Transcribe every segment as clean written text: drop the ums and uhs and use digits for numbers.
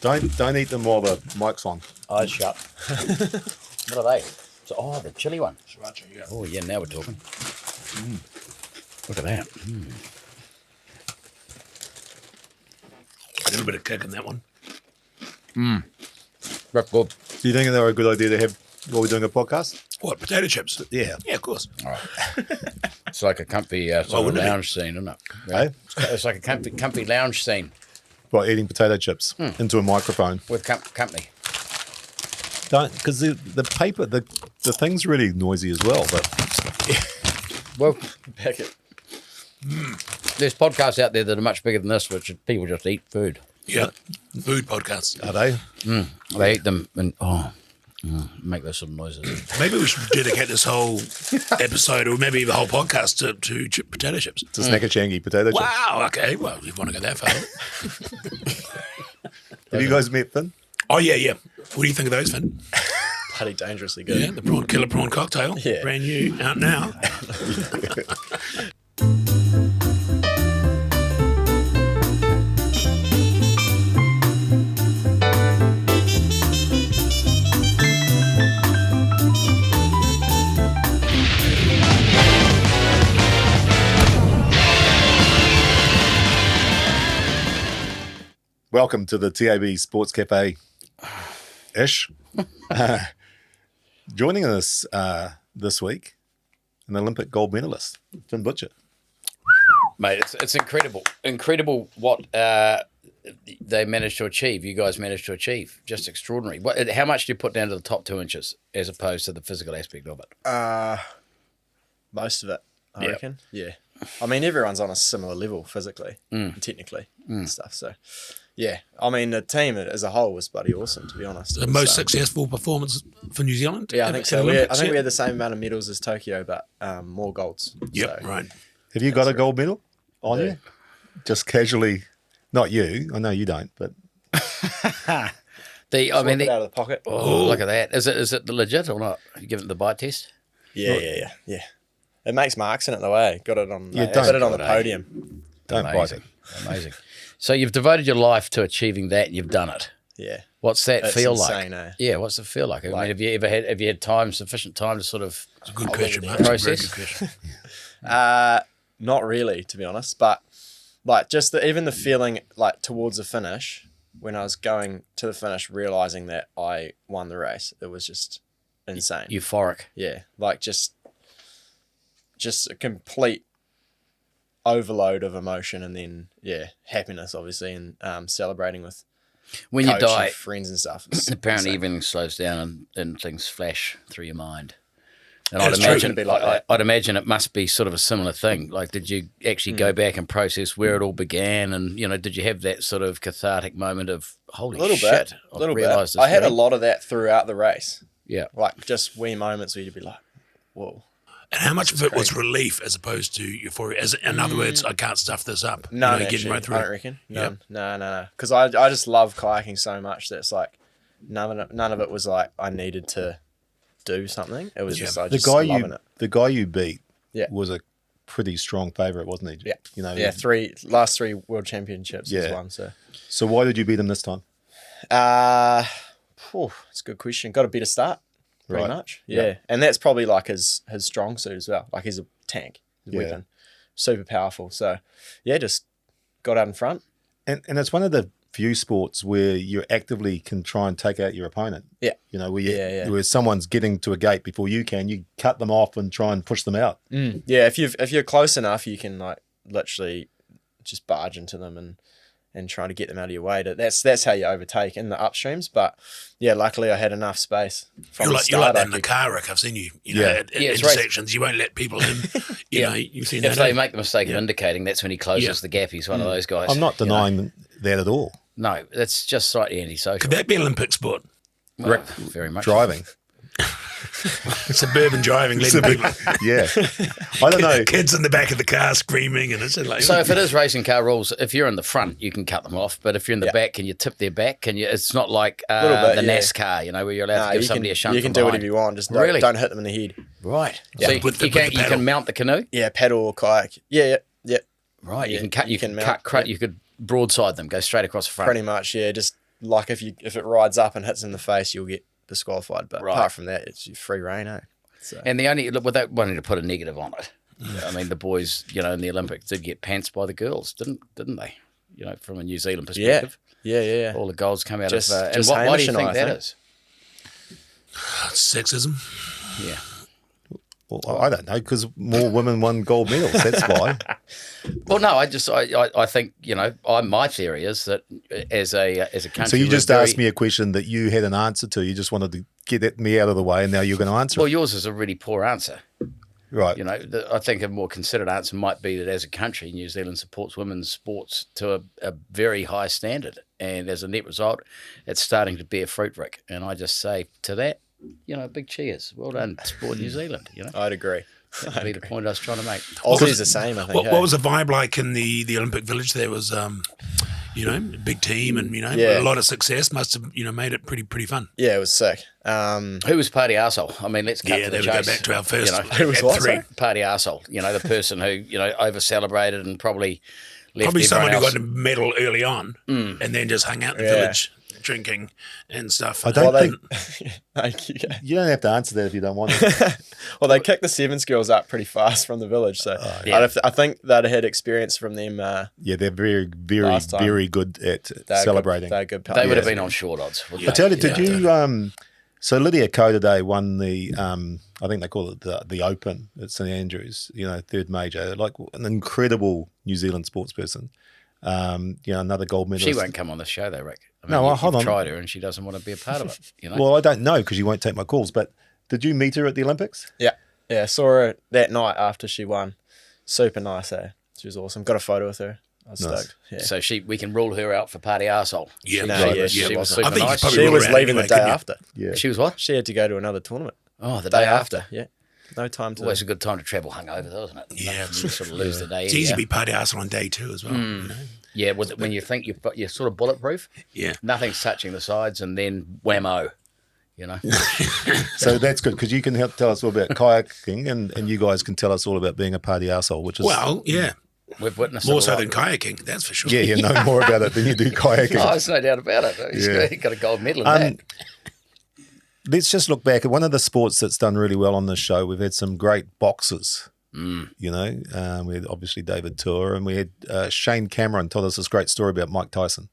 Don't eat them while the mic's on. Eyes shut. What are they? So, the chili one. Sriracha, yeah. Oh, yeah, now we're talking. Look at that. A little bit of kick in that one. That's good. Do you think they were a good idea to have while we're doing a podcast? What, potato chips? Yeah. Yeah, of course. All right. It's like a comfy sort of wouldn't it be? lounge scene, isn't it? Hey? It's like a comfy lounge scene By eating potato chips into a microphone. with company. Don't, because the paper, the thing's really noisy as well. But Well, there's podcasts out there that are much bigger than this, which people just eat food. Yeah. Food podcasts. are they? They eat them and make those sort of noises. Maybe we should dedicate this whole episode or maybe the whole podcast to potato chips. It's a snackachangy potato chips. Wow, okay. Well, if you want to go that far. Have you guys met Finn? Oh, yeah. What do you think of those, Finn? Bloody dangerously good. Yeah, the killer prawn cocktail. Yeah. Brand new, out now. Welcome to the TAB Sports Cafe-ish. Joining us this week, an Olympic gold medalist, Finn Butcher. Mate, it's incredible what they managed to achieve. You guys managed to achieve. Just extraordinary. How much do you put down to the top 2 inches as opposed to the physical aspect of it? Most of it, I Yeah. reckon. Yeah. I mean, everyone's on a similar level physically and technically and stuff. So, yeah. I mean, the team as a whole was bloody awesome, to be honest. The most successful performance for New Zealand? Yeah, I in- think in so. Olympics, I think yeah. we had the same amount of medals as Tokyo, but more golds. Yep, So, right. Have you got a gold medal on I you? do. Just casually, not you. I know you don't, but I Whip mean, it out of the pocket. look at that. Is it legit or not? You give it the bite test? Yeah. It makes marks in it the way. Got it on. Yeah, Got don't it on the put it, eh? podium. don't bite it. Amazing. So you've devoted your life to achieving that, and you've done it. Yeah. What's that It's feel insane, like? eh? Yeah, what's it feel like? I mean, have you had sufficient time to sort of It's a good question, mate. It's a very process? good question. Not really, to be honest, but like just even the feeling like towards the finish when I was going to the finish, realizing that I won the race, it was just insane. euphoric? Yeah, like just a complete overload of emotion, and then happiness, obviously, and celebrating with When you coach die, and friends and stuff. It's apparently insane. everything slows down and things flash through your mind. And That's I'd true. imagine, It'd be like that. I'd imagine it must be sort of a similar thing. Like, did you actually go back and process where it all began? And, did you have that sort of cathartic moment of, holy a little shit, bit, I've little realised bit. this I had a feeling? lot of that throughout the race, Yeah. like just wee moments where you'd be like, "Whoa." And how much of it was relief as opposed to euphoria? In other words, I can't stuff this up. No, getting actually, right through I it. don't reckon. Yep. No. Because I just love kayaking so much that it's like none of it was like I needed to do something. It was Yeah. just I The just guy loving it. the guy you beat Yeah. was a pretty strong favourite, wasn't he? Yeah. Yeah. last three world championships he's Yeah. won. So, So why did you beat him this time? it's a good question. Got a better start, pretty Right. much. Yeah, and that's probably like his strong suit as well. Like he's a tank, he's a Yeah. weapon, super powerful. So, yeah, just got out in front. And it's one of the few sports where you actively can try and take out your opponent. Yeah. Where someone's getting to a gate before you can, you cut them off and try and push them out. Yeah, if you're close enough, you can like literally just barge into them and try to get them out of your way. That's how you overtake in the upstreams. But yeah, luckily I had enough space from You're the like start. that in the car wreck. I've seen you. Yeah. At it's intersections. You won't let people in. You know, you've seen If that. they make the mistake of indicating, that's when he closes Yeah. the gap. He's one of those guys. I'm not denying that at all. No, that's just slightly antisocial. Could that be Olympic sport? Well, very much. Driving. Suburban driving, letting people, Yeah. I don't know. kids in the back of the car screaming, and it's like. So if it is racing car rules, if you're in the front, you can cut them off. But if you're in the back, can you tip their back? Can you? It's not like Little bit, the yeah. NASCAR, where you're allowed to give somebody a shunt. You can from do behind. whatever you want. Just Really? don't hit them in the head. Right. Yeah. So With the you paddle. can mount the canoe. Yeah, paddle or kayak. Yeah. Right. You Yeah, can cut. You you can can cut. mount, You could broadside them. Go straight across the front. Pretty much. Yeah, just like if it rides up and hits in the face, you'll get disqualified. But Right. apart from that, it's free reign, eh? So. And the only, without wanting to put a negative on it, I mean, the boys, in the Olympics did get pantsed by the girls, didn't they? From a New Zealand perspective. Yeah. All the goals come out Just- of. And just why do Hamish you and think I that think. is? Sexism. Yeah. Well, I don't know, because more women won gold medals. That's why. Well, no, I think, my theory is that as a country. So you we're just very- asked me a question that you had an answer to. You just wanted to get me out of the way, and now you're going to answer Well, it. yours is a really poor answer. Right. I think a more considered answer might be that as a country, New Zealand supports women's sports to a very high standard. And as a net result, it's starting to bear fruit, Rick. And I just say to that, big cheers. Well done, Sport New Zealand. I'd agree. That would be the point I was trying to make. Aussie's the same, I think. What was the vibe like in the Olympic Village? There was, big team and, Yeah. a lot of success. Must have, made it pretty fun. Yeah, it was sick. Who was party arsehole? I mean, let's cut Yeah, to there the we go chase. back to our first. Who was at what, 3. sorry? Party arsehole. The person who, over celebrated and probably left Probably someone who everyone got a medal early on and then just hung out in the Yeah. village drinking and stuff. I don't think Thank you. you don't have to answer that if you don't want to. Well, they kicked the Sevens girls up pretty fast from the village, so yeah. I think they'd had experience from them. Yeah, they're very, very, Last time. very good at They're celebrating. They're good. They would have players. been on short odds. I Wouldn't tell they? you, did you? So Lydia Ko today won the. I think they call it the Open at St Andrews. Third major, like an incredible New Zealand sports person. Another gold medalist. She won't come on the show, though, Rick. Hold you've on. tried her, and she doesn't want to be a part of it. Well, I don't know because you won't take my calls. But did you meet her at the Olympics? Yeah. Saw her that night after she won. Super nice, eh? She was awesome. Got a photo with her. I was Nice. stoked. Yeah. So we can rule her out for party arsehole. Yeah, No, right, yeah, she she was wasn't. super I think you nice. probably She rule was her out leaving anyway, the day couldn't you? after. Yeah. She was what? She had to go to another tournament. Oh, the Day day after. Yeah. No time to. Always a good time to travel hungover, though, isn't it? Yeah. You sort of lose the day. It's easy yeah. to be party arsehole on day 2 as well. Yeah, when you think you're sort of bulletproof, Yeah. nothing's touching the sides, and then whammo, So that's good because you can help tell us all about kayaking, and you guys can tell us all about being a party arsehole, which is Well, yeah. We've witnessed More it a so lot. than kayaking, that's for sure. yeah, you know more about it than you do kayaking. Oh, there's no doubt about it. He's Yeah. got a gold medal in that. Let's just look back at one of the sports that's done really well on this show. We've had some great boxers. We had obviously David Tour, and we had Shane Cameron told us this great story about Mike Tyson.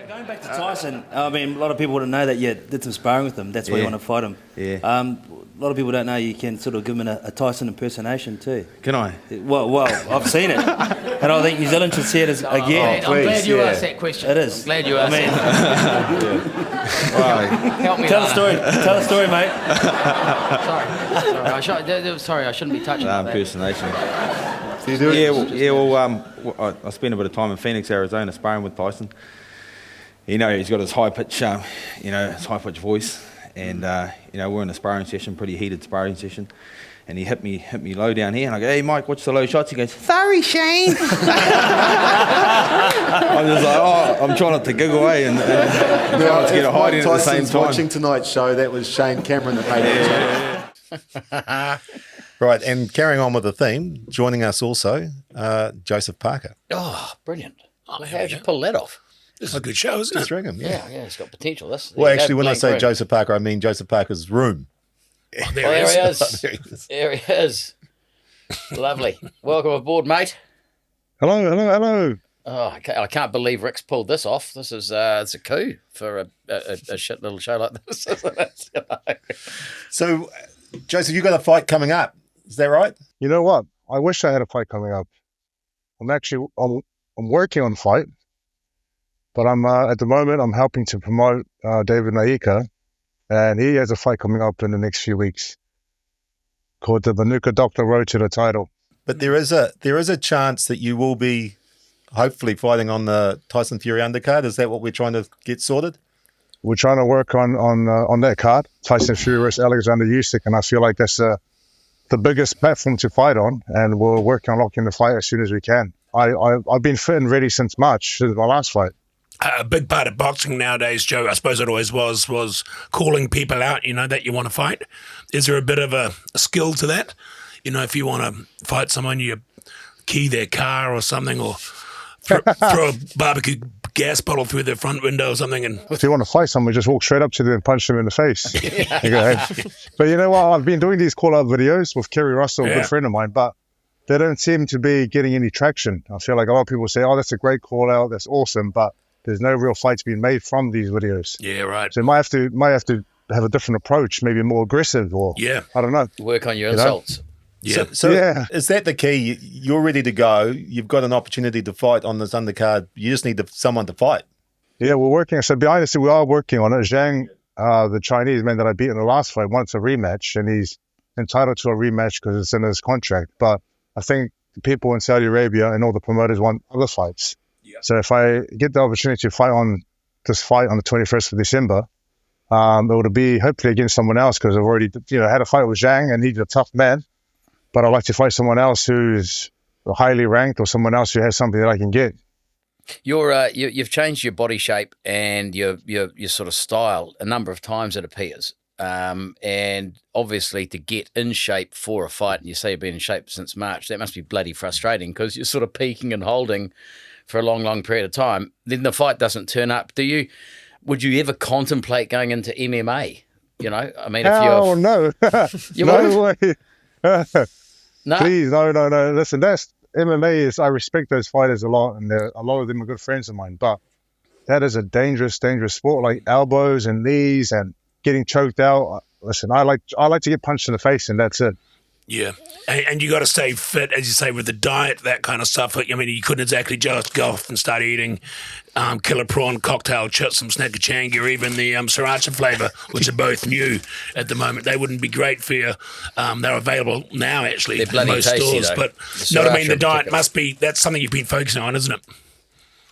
Going back to Tyson, I mean, a lot of people wouldn't know that you did some sparring with him. That's why you want to fight him. Yeah. A lot of people don't know you can sort of give him a Tyson impersonation too. Can I? Well, I've seen it, and I think New Zealand should see it as again. I'm glad you asked that question. It is. Glad you asked Help me. Tell the story. Tell the story, mate. Sorry, I shouldn't be touching on that. Impersonation. Do you do it? I spent a bit of time in Phoenix, Arizona, sparring with Tyson. He's got his high pitch, his high pitch voice, and we're in a sparring session, pretty heated sparring session, and he hit me low down here, and I go, "Hey, Mike, what's the low shots?" He goes, "Sorry, Shane." I'm just like, I'm trying not to giggle away and trying to get a hide in at the same time. watching tonight's show, that was Shane Cameron that made it. Right, and carrying on with the theme, joining us also, Joseph Parker. Oh, brilliant. there How'd we you go. pull that off? This is a good show, isn't Just it? reckon, Yeah, it's got potential. This. Well, actually, when I Blank say room. Joseph Parker, I mean Joseph Parker's room. Oh, Oh, there it there he is. is. There he is. There he is. Lovely. Welcome aboard, mate. Hello. Oh, I can't believe Rick's pulled this off. This is it's a coup for a shit little show like this. Isn't it? So, Joseph, you got a fight coming up. Is that right? You know what? I wish I had a fight coming up. I'm working on a fight, but I'm at the moment I'm helping to promote David Naika, and he has a fight coming up in the next few weeks called the Manuka Doctor Road to the Title. But there is a chance that you will be hopefully fighting on the Tyson Fury undercard. Is that what we're trying to get sorted? We're trying to work on that card, Tyson Fury versus Alexander Usyk, and I feel like that's the biggest platform to fight on, and we're working on locking the fight as soon as we can. I've been fit and ready since March, since my last fight. A big part of boxing nowadays, Joe, I suppose it always was calling people out, that you want to fight. Is there a bit of a skill to that? If you want to fight someone, you key their car or something, or throw a barbecue gas bottle through the front window or something. And If you want to fight someone, just walk straight up to them and punch them in the face. You go, hey. But you know what? I've been doing these call-out videos with Kerry Russell, a Yeah. good friend of mine, but they don't seem to be getting any traction. I feel like a lot of people say, oh, that's a great call-out, that's awesome, but there's no real fights being made from these videos. yeah, right. So you might have to have a different approach, maybe more aggressive, or Yeah. I don't know. Work on your You know? insults. Yeah. So Yeah. is that the key? You're ready to go. You've got an opportunity to fight on this undercard. You just need someone to fight. Yeah, we're working. So be honest, we are working on it. Zhang, the Chinese man that I beat in the last fight, wants a rematch, and he's entitled to a rematch because it's in his contract. But I think the people in Saudi Arabia and all the promoters want other fights. Yeah. So if I get the opportunity to fight on this fight on the 21st of December, it would be hopefully against someone else, because I've already had a fight with Zhang, and he's a tough man. But I'd like to fight someone else who's highly ranked, or someone else who has something that I can get. You've changed your body shape and your sort of style a number of times, it appears. And obviously to get in shape for a fight, and you say you've been in shape since March, that must be bloody frustrating, because you're sort of peaking and holding for a long, long period of time. Then the fight doesn't turn up. Would you ever contemplate going into MMA? You know, I mean, if Oh, no. You No way. no, Please, no. Listen, that's MMA is. I respect those fighters a lot, and a lot of them are good friends of mine. But that is a dangerous, dangerous sport. Like elbows and knees and getting choked out. Listen, I like to get punched in the face, and that's it. Yeah, and you got to stay fit, as you say, with the diet, that kind of stuff. I mean, you couldn't exactly just go off and start eating killer prawn, cocktail chips, some snackerchang, or even the sriracha flavour, which are both new at the moment. They wouldn't be great for you. They're available now, actually, They're in bloody most tasty, stores. though. But The you know what I mean? sriracha The in diet particular. must be, that's something you've been focusing on, isn't it?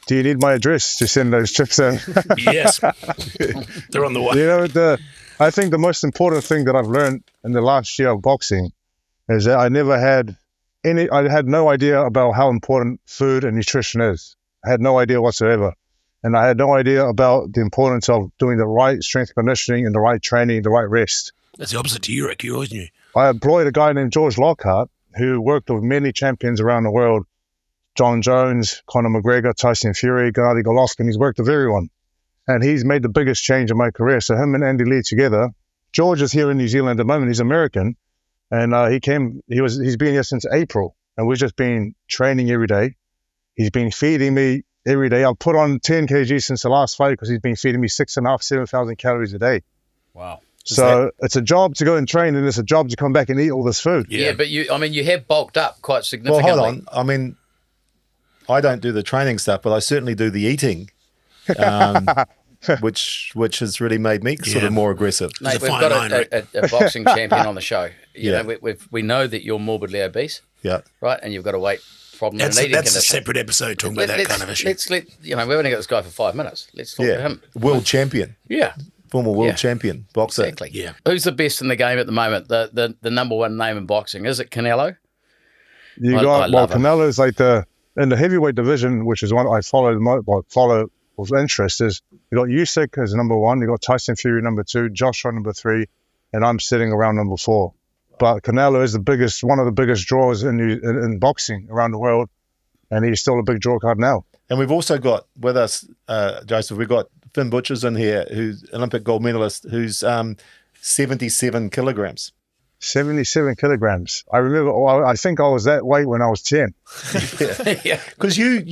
Do you need my address to send those chips out? Yes. They're on the way. You know, I think the most important thing that I've learned in the last year of boxing is that I had no idea about how important food and nutrition is. I had no idea whatsoever. And I had no idea about the importance of doing the right strength conditioning and the right training, the right rest. That's the opposite to you, Rick. You always knew. I employed a guy named George Lockhart, who worked with many champions around the world. John Jones, Conor McGregor, Tyson Fury, Gennady Golovkin. He's worked with everyone. And he's made the biggest change in my career. So him and Andy Lee together. George is here in New Zealand at the moment. He's American. And he's been here since April. And we've just been training every day. He's been feeding me every day. I've put on 10 kg since the last fight, because he's been feeding me 6,500, 7,000 calories a day. wow. So it's a job to go and train, and it's a job to come back and eat all this food. Yeah, but you have bulked up quite Well, significantly. hold on. I mean, I don't do the training stuff, but I certainly do the eating, which has really made me sort Yeah. of more aggressive. Mate, It's a we've fine got line, Rick. a boxing champion on the show. You Yeah. know, we know that you're morbidly obese, Yeah. right? And you've got a weight problem That's and an eating a condition. separate episode talking about that kind of issue. We've only got this guy for 5 minutes. Let's talk to Yeah. him. World champion, Yeah, former world Yeah. champion boxer. exactly. Yeah. Who's the best in the game at the moment? The number one name in boxing, is it Canelo? You I got love him. Canelo's like in the heavyweight division, which is one I follow with interest. Is you got Usyk as number one, you got Tyson Fury number two, Joshua number three, and I'm sitting around number four. But Canelo is one of the biggest draws in boxing around the world, and he's still a big draw card now. And we've also got with us, Joseph, we've got Finn Butcher's in here, who's Olympic gold medalist, who's 77 kilograms. 77 kilograms. I remember. I think I was that weight when I was 10. Yeah. Because you did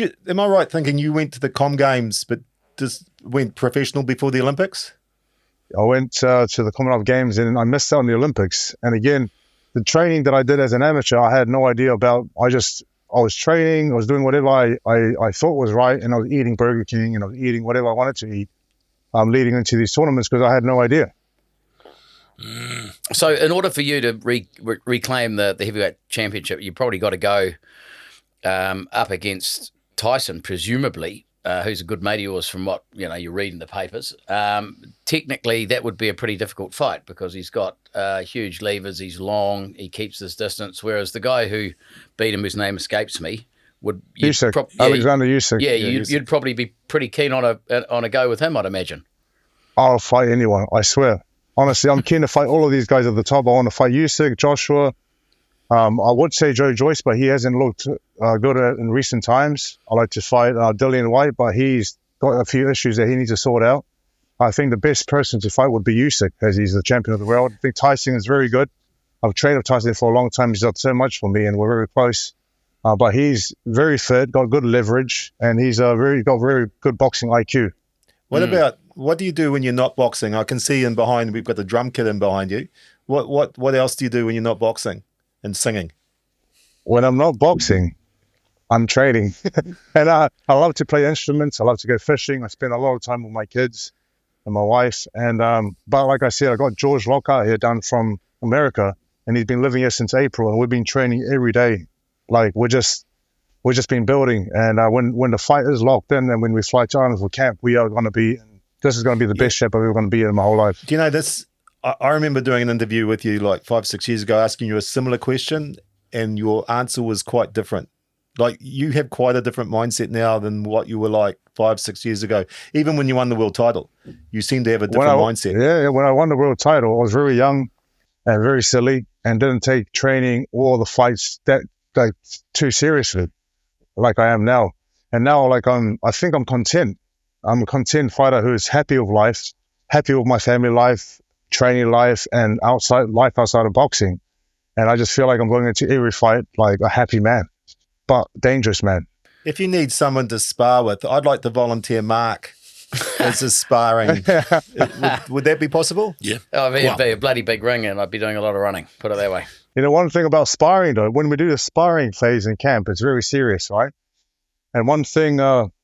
you? Am I right thinking you went to the Com Games, but just went professional before the Olympics? I went to the Commonwealth Games and I missed out on the Olympics. And again, the training that I did as an amateur, I had no idea about. I was training, I was doing whatever I thought was right, and I was eating Burger King and I was eating whatever I wanted to eat leading into these tournaments, because I had no idea. So, in order for you to reclaim the heavyweight championship, you probably got to go up against Tyson, presumably, who's a good mate of yours from what you read in the papers. Technically, that would be a pretty difficult fight, because he's got huge levers, he's long, he keeps his distance. Whereas the guy who beat him, whose name escapes me, Usyk, Alexander Usyk. Yeah, you'd probably be pretty keen on a go with him, I'd imagine. I'll fight anyone, I swear. Honestly, I'm keen to fight all of these guys at the top. I want to fight Usyk, Joshua. I would say Joe Joyce, but he hasn't looked good in recent times. I like to fight Dillian White, but he's got a few issues that he needs to sort out. I think the best person to fight would be Usyk, as he's the champion of the world. I think Tyson is very good. I've trained with Tyson for a long time. He's done so much for me, and we're very close. But he's very fit, got good leverage, and he's got very good boxing IQ. What do you do when you're not boxing? I can see in behind, we've got the drum kit in behind you. What else do you do when you're not boxing and singing? When I'm not boxing, I'm training. And I love to play instruments. I love to go fishing. I spend a lot of time with my kids and my wife. And but like I said, I got George Lockhart here down from America, and he's been living here since April, and we've been training every day. Like we're just been building. And when the fight is locked in, and when we fly to Ireland for camp, we are going to be. This is going to be the best shape I've ever going to be in my whole life. Do you know this? I remember doing an interview with you like 5-6 years ago, asking you a similar question, and your answer was quite different. Like you have quite a different mindset now than what you were like 5-6 years ago. Even when you won the world title, you seem to have a different mindset. Yeah, when I won the world title, I was very young and very silly, and didn't take training or the fights that too seriously, like I am now. And now, like I think I'm content. I'm a content fighter who is happy with life, happy with my family life, training life, and life outside of boxing. And I just feel like I'm going into every fight like a happy man, but dangerous man. If you need someone to spar with, I'd like to volunteer Mark as a sparring. Would that be possible? Yeah. Oh, it'd be a bloody big ring, and I'd be doing a lot of running, put it that way. You know, one thing about sparring, though, when we do the sparring phase in camp, it's very serious, right? And one thing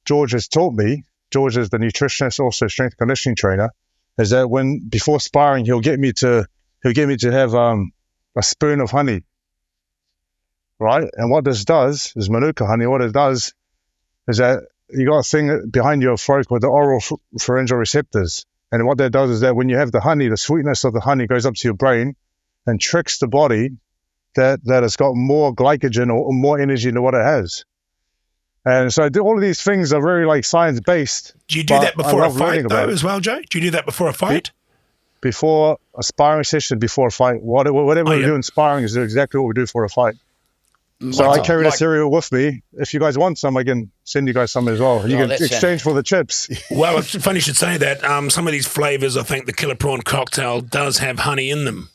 George has taught me, George is the nutritionist, also strength and conditioning trainer, is that before sparring, he'll get me to have a spoon of honey, right? And what this does is Manuka honey. What it does is that you got a thing behind your throat called the oral pharyngeal receptors, and what that does is that when you have the honey, the sweetness of the honey goes up to your brain and tricks the body that it's got more glycogen or more energy than what it has. And so all of these things are very like science based. Do you do that before a fight though as well, Joe? Do you do that before a fight? Before a sparring session, before a fight, whatever we do in sparring is exactly what we do for a fight. So I carry the cereal with me. If you guys want some, I can send you guys some as well. You can exchange for the chips. Well, it's funny you should say that. Some of these flavors, I think the killer prawn cocktail does have honey in them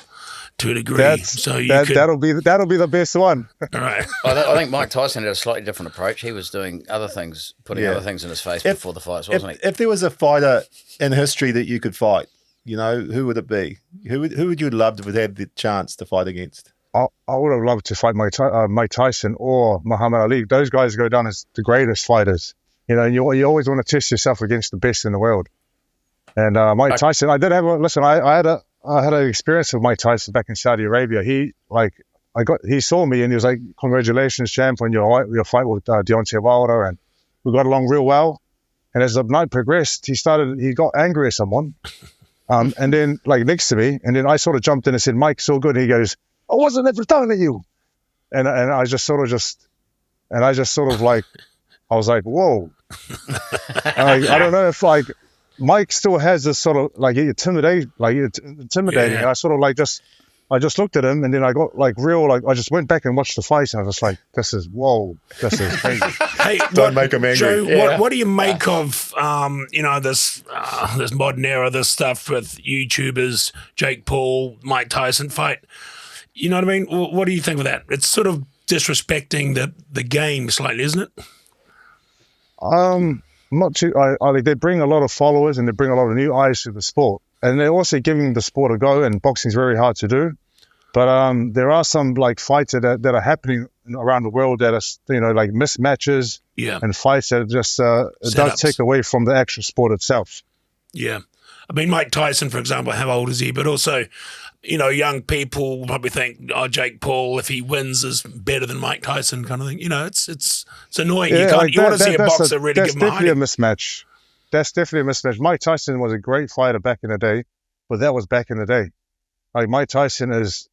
to a degree. That'll be the best one. All right. I think Mike Tyson had a slightly different approach. He was doing other things, putting other things in his face before the fights, wasn't he? If there was a fighter in history that you could fight, you know, who would it be? Who would you love to have the chance to fight against? I would have loved to fight Mike Tyson or Muhammad Ali. Those guys go down as the greatest fighters. You know, you always want to test yourself against the best in the world. And Mike Tyson, I did have I had an experience with Mike Tyson back in Saudi Arabia. He saw me and he was like, "Congratulations, champ, on your fight with Deontay Wilder," and we got along real well. And as the night progressed, he got angry at someone, and then like next to me, and then I sort of jumped in and said, "Mike, so good." And he goes, "I wasn't ever talking to you," and I was like, "Whoa!" And I don't know if like Mike still has this sort of like intimidating. Yeah. And I sort of like I just looked at him, and then I got like I just went back and watched the fight, and I was just like, this is crazy. Hey, don't make him angry. Joe, what do you make of this modern era, this stuff with YouTubers, Jake Paul, Mike Tyson fight? You know what I mean? What do you think of that? It's sort of disrespecting the game slightly, isn't it? Not too. They bring a lot of followers and they bring a lot of new eyes to the sport, and they're also giving the sport a go. And boxing is very hard to do, but there are some like fights that are happening around the world that are like mismatches and fights that just it does take away from the actual sport itself. Yeah, I mean Mike Tyson, for example, how old is he? But also, you know, young people probably think, "Oh, Jake Paul, if he wins, is better than Mike Tyson," kind of thing. You know, it's annoying. Yeah, you want to see a boxer really give him a definitely a mismatch. That's definitely a mismatch. Mike Tyson was a great fighter back in the day, but that was back in the day. Like Mike Tyson is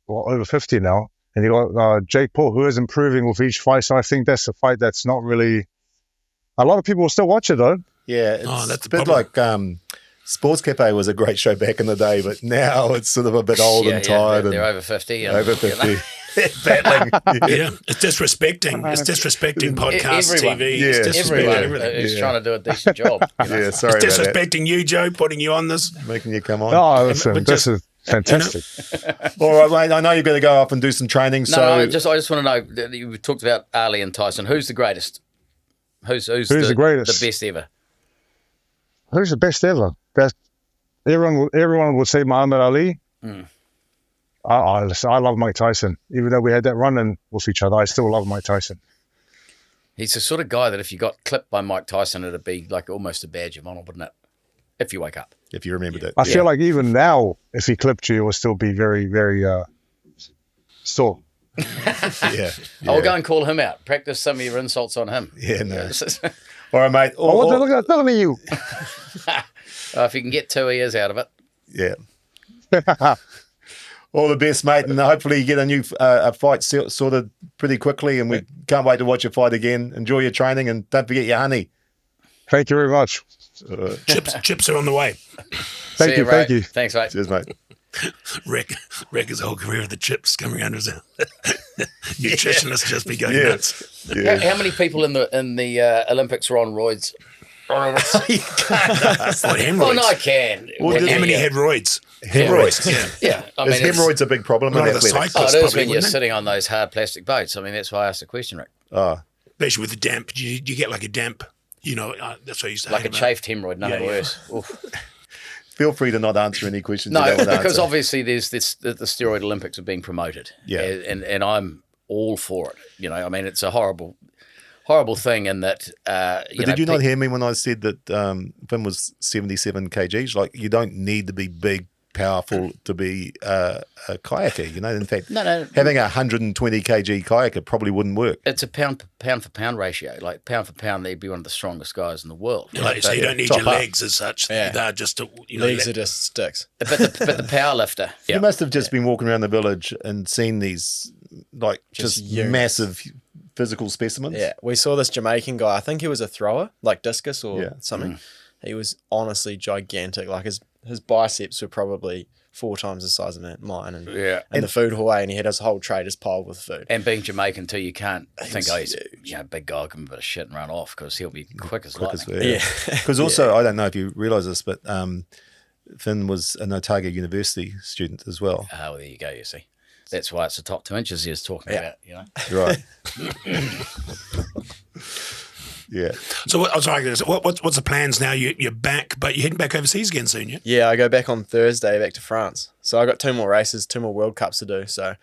over 50 now, and you got Jake Paul, who is improving with each fight. So I think that's a fight that's not really. A lot of people will still watch it though. Yeah, it's a bit like Sportscafe was a great show back in the day, but now it's sort of a bit old and tired. They're over 50. Over 50. battling. Yeah, it's disrespecting. It's disrespecting podcast Everyone. TV. Yeah. It's disrespecting Everyone everything. who's trying to do a decent job. You know? Yeah, sorry It's about that. disrespecting you, Joe, putting you on this. Making you come on. No, listen, but this just- is fantastic. All right, mate. I know you're going to go off and do some training. No, so I just want to know. You talked about Ali and Tyson. Who's the greatest? Who's the greatest? The best ever. Who's the best ever? Everyone would say Muhammad Ali. Listen, I love Mike Tyson. Even though we had that run-in with each other, I still love Mike Tyson. He's the sort of guy that if you got clipped by Mike Tyson, it'd be like almost a badge of honor, wouldn't it? If you wake up. if you remembered it. I feel like even now, if he clipped you, it would still be very, very sore. Yeah. I'll go and call him out. Practice some of your insults on him. Yeah, no. All right, mate. Oh, what the look at you? If you can get 2 years out of it. Yeah. All the best, mate, and hopefully you get a new fight sorted pretty quickly, and we can't wait to watch your fight again. Enjoy your training, and don't forget your honey. Thank you very much. Chips are on the way. Thank you, Ray. thank you. Thanks, mate. Cheers, mate. Rick his whole career with the chips coming under his nutritionist just be going Yeah. nuts. Yeah. How many people in the Olympics are on roids? What, hemorrhoids? Oh, no, I can. How many hemorrhoids? Hemorrhoids. Yeah, I Is mean, it's- hemorrhoids a big problem in One of the athletics? cyclists it is probably, when you're wouldn't it? sitting on those hard plastic boats. I mean, that's why I asked the question, Rick. Oh, Especially with the damp. You get like a damp, that's what I used to Like hate a about. chafed hemorrhoid, nothing Yeah, yeah. worse. Oof. feel free to not answer any questions. No, you don't want to because answer. obviously there's the steroid Olympics are being promoted. Yeah. And I'm all for it. I mean, it's a horrible thing in that. But did you not hear me when I said that Finn was 77 kgs? Like, you don't need to be big, powerful to be a kayaker. In fact, No. having a 120 kg kayaker probably wouldn't work. It's a pound for pound ratio. Like pound for pound, they'd be one of the strongest guys in the world. So you don't need Top your up. legs as such. Yeah. They're just, Legs are just sticks. But the power lifter. You must have just been walking around the village and seen these, like, just units. massive physical specimens. Yeah, we saw this Jamaican guy. I think he was a thrower, like discus or Yeah. something. He was honestly gigantic. Like his biceps were probably 4 times the size of mine. And Yeah. and the food hall, and he had his whole tray just piled with food. And being Jamaican too, you can't think, was oh, he's huge. big guy, give him a bit of shit and run off because he'll be quick as Quick as lightning. yeah. Because also, I don't know if you realise this, but Finn was an Otago University student as well. Oh, well, there you go. You see, that's why it's the top 2 inches he was talking about. Right. Yeah. So what's the plans now? You're back, but you're heading back overseas again soon, yeah? Yeah, I go back on Thursday back to France. So I got 2 more races, 2 more World Cups to do. So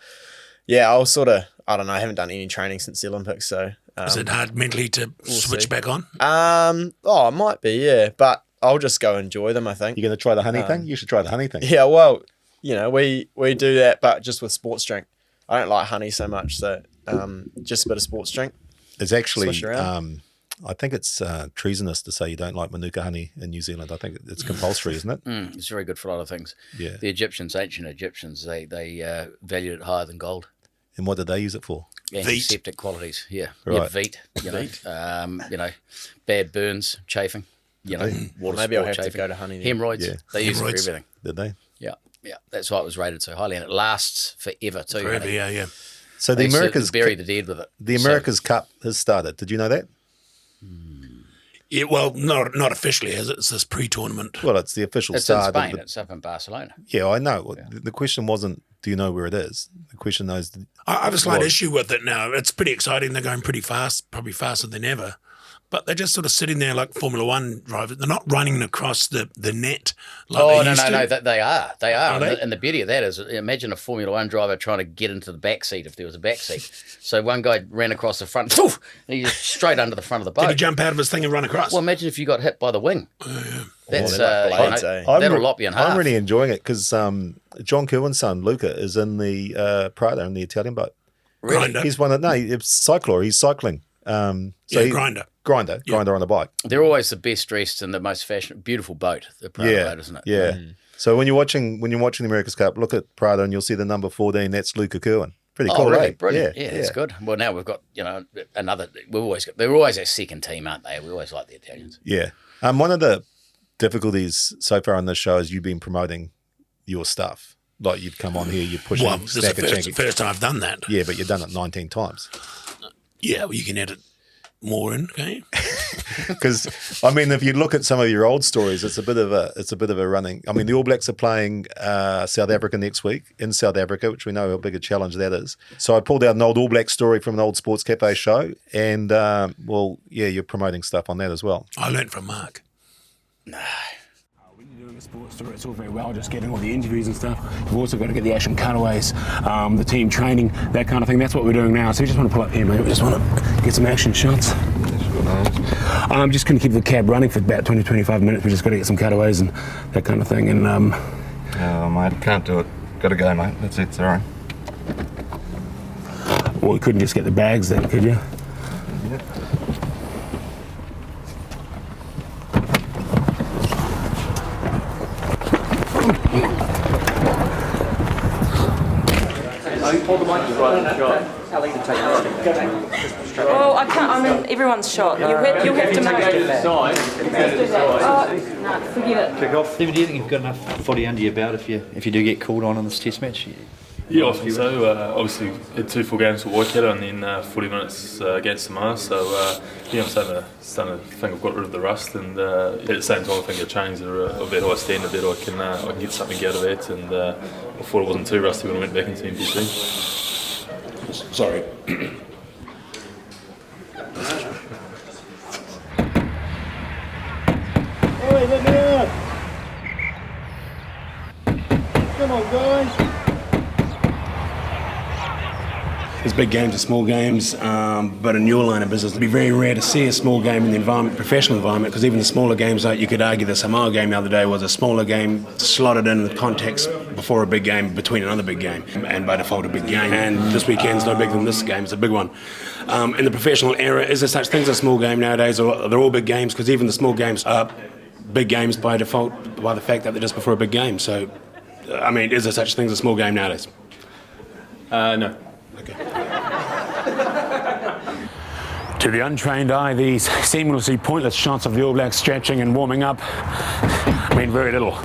yeah, I'll sort of, I don't know, I haven't done any training since the Olympics. So Is it hard mentally to switch see. back on? it might be, yeah, but I'll just go enjoy them, I think. You're going to try the honey thing? You should try the honey thing. Yeah, well, we do that, but just with sports drink. I don't like honey so much, so just a bit of sports drink. It's actually, Swish around. I think it's treasonous to say you don't like Manuka honey in New Zealand. I think it's compulsory, isn't it? It's very good for a lot of things. Yeah. The ancient Egyptians, they valued it higher than gold. And what did they use it for? Antiseptic qualities, yeah. Right. Yeah, veet, bad burns, chafing, water Maybe I'll sport have to chafing. go to honey then. Hemorrhoids, Yeah. they use it for Hemorrhoids. everything. Did they? Yeah, that's why it was rated so highly, and it lasts forever too. Forever, honey. yeah. So They the used to America's bury the dead with it. the So- America's Cup has started. Did you know that? Yeah, well, not officially, has it? It's this pre-tournament. Well, it's the official It's in start. of Spain. the- It's up in Barcelona. yeah, I know. The question wasn't, do you know where it is? The question is, I have a slight What? issue with it now. It's pretty exciting. They're going pretty fast, probably faster than ever. But they're just sort of sitting there like Formula One drivers. They're not running across the net like Oh, they no, used no, to. no, they are. They are. Are And they? the- And the beauty of that is, imagine a Formula One driver trying to get into the back seat if there was a back seat. So one guy ran across the front, poof, and he just straight under the front of the Did he boat. jump out of his thing and run across? Well, imagine if you got hit by the wing. That's, they're like blades, eh? that'll lop you in half. I'm really enjoying it because John Kirwan's son, Luca, is in the Prado, in the Italian boat. Grinder. He's one of, no, it's cycler. He's cycling. Grinder. Grinder on a bike. They're always the best dressed and the most fashionable, beautiful boat, the Prado boat, isn't it? Yeah. So when you're watching the America's Cup, look at Prado and you'll see the number 14. That's Luca Kirwan. Pretty Oh, cool, really? eh? Brilliant. Yeah, it's good. Well, now we've got, another, they're always our second team, aren't they? We always like the Italians. Yeah. One of the difficulties so far on this show is you've been promoting your stuff. Like you'd come on here, you're pushing Well, this is the first time I've done that. Yeah, but you've done it 19 times. Yeah, well, you can edit more in, okay? Because I mean, if you look at some of your old stories, it's a bit of a running. I mean, the All Blacks are playing South Africa next week in South Africa, which we know how big a challenge that is. So I pulled out an old All Black story from an old Sports Cafe show, and well, yeah, you're promoting stuff on that as well. I learnt from Mark. No. When you're doing a sports story, it's all very well just getting all the interviews and stuff. You've also got to get the action cutaways, the team training, that kind of thing. That's what we're doing now. So we just want to pull up here, mate. We just want to get some action shots. I'm just going to keep the cab running for about 20-25 minutes. We just got to get some cutaways and that kind of thing. And oh, mate, can't do it. Got to go, mate. That's it. Sorry. Well, we couldn't just get the bags then, could you? Yeah. Oh, I can't. I mean, everyone's shot. You'll have to make it. No, forget it. Kick off. Do you think you've got enough footy under your belt if you do get called on in this test match? Yeah, I think so. Obviously, had 2 full games for Waikato and then 40 minutes against Samoa. So, yeah, I'm starting to think I've got rid of the rust. And at the same time, I think I changed a bit high standard that I can get something out of that. And I thought it wasn't too rusty when I went back into NPC. Sorry. Oi, let me out! Come on, guys! There's big games and small games, but in your line of business, it'd be very rare to see a small game in the environment, professional environment, because even the smaller games, like you could argue the Samoa game the other day was a smaller game slotted in the context before a big game, between another big game, and by default a big game. And this weekend's no bigger than this game, it's a big one. In the professional era, is there such things as a small game nowadays, or they're all big games? Because even the small games are big games by default, by the fact that they're just before a big game. So, I mean, is there such thing as a small game nowadays? No. Okay. To the untrained eye, these seamlessly pointless shots of the All Blacks stretching and warming up mean very little.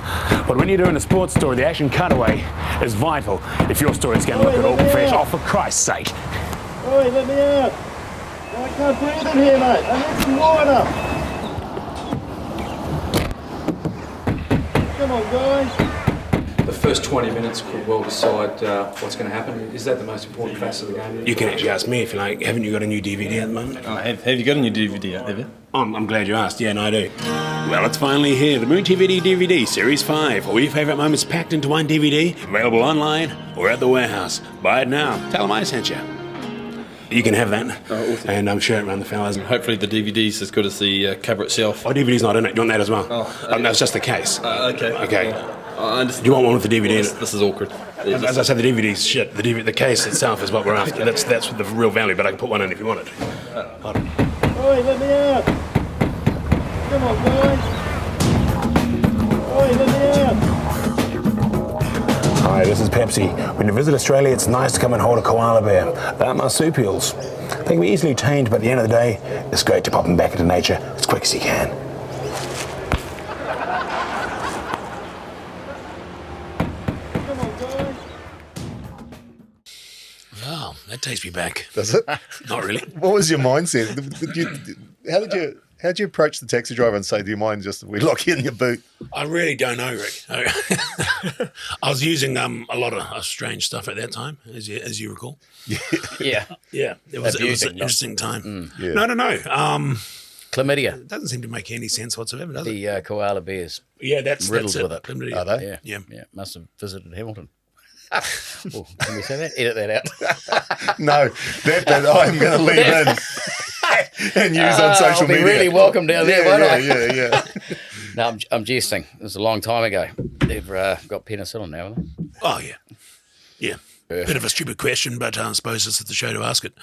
But when you're doing a sports story, the action cutaway is vital if your story's going to look at all professional. Oh, for Christ's sake. Oi, let me out! I can't breathe in here, mate. I need some water. Come on, guys. The first 20 minutes could well decide what's going to happen. Is that the most important facet of the game? You can actually ask me if you like. Haven't you got a new DVD at the moment? Oh, have you got a new DVD out, have you? I'm glad you asked. Yeah, no, I do. Well, it's finally here. The Moon TVD DVD, Series 5. All your favourite moments packed into one DVD. Available online or at the warehouse. Buy it now. Tell them I sent you. You can have that. Oh, awesome. And I'm sure it around the fellas. Hopefully the DVD's as good as the cover itself. Oh, DVD's not in it. You want that as well? Oh, okay. That's just the case. Okay. Okay. I understand. Do you want one with the DVD in it? This is awkward. As I said, the DVD's shit. The case itself is what we're after. That's the real value, but I can put one in if you want it. Hold on. Oi, let me out! Come on, guys! Oi, let me out! Hi, this is Pepsi. When you visit Australia, it's nice to come and hold a koala bear. They're marsupials. They can be easily tamed, but at the end of the day, it's great to pop them back into nature as quick as you can. Wow, that takes me back. Does it? Not really. What was your mindset? How did you approach the taxi driver and say, "Do you mind just we lock you in your boot"? I really don't know, Rick. I was using a lot of strange stuff at that time, as you recall. Yeah. Yeah. It was an interesting time. Yeah. No. Chlamydia. It doesn't seem to make any sense whatsoever, does it? The koala bears. Yeah, that's riddled it. with it. Chlamydia. Are they? Yeah. Must have visited Hamilton. Oh, can we say that? Edit that out. No, that I'm going to leave in and use on social media. I'll be really welcome down there, won't I? Yeah. No, I'm jesting. It was a long time ago. They've got penicillin now, haven't they? Oh, yeah. Yeah. Bit of a stupid question, but I suppose it's at the show to ask it.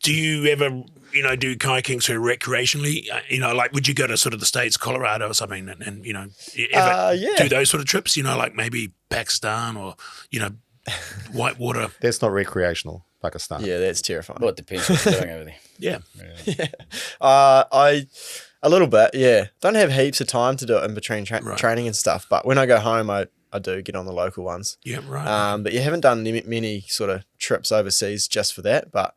Do you ever, do kayaking sort of recreationally? Like would you go to sort of the States, Colorado or something, and ever do those sort of trips? Like maybe Pakistan or, whitewater. That's not recreational, Pakistan. Yeah, that's terrifying. Well, it depends what you're doing over there. Yeah. A little bit, yeah. Don't have heaps of time to do it in between training and stuff, but when I go home, I I do get on the local ones. Yeah, right. But you haven't done many sort of trips overseas just for that. But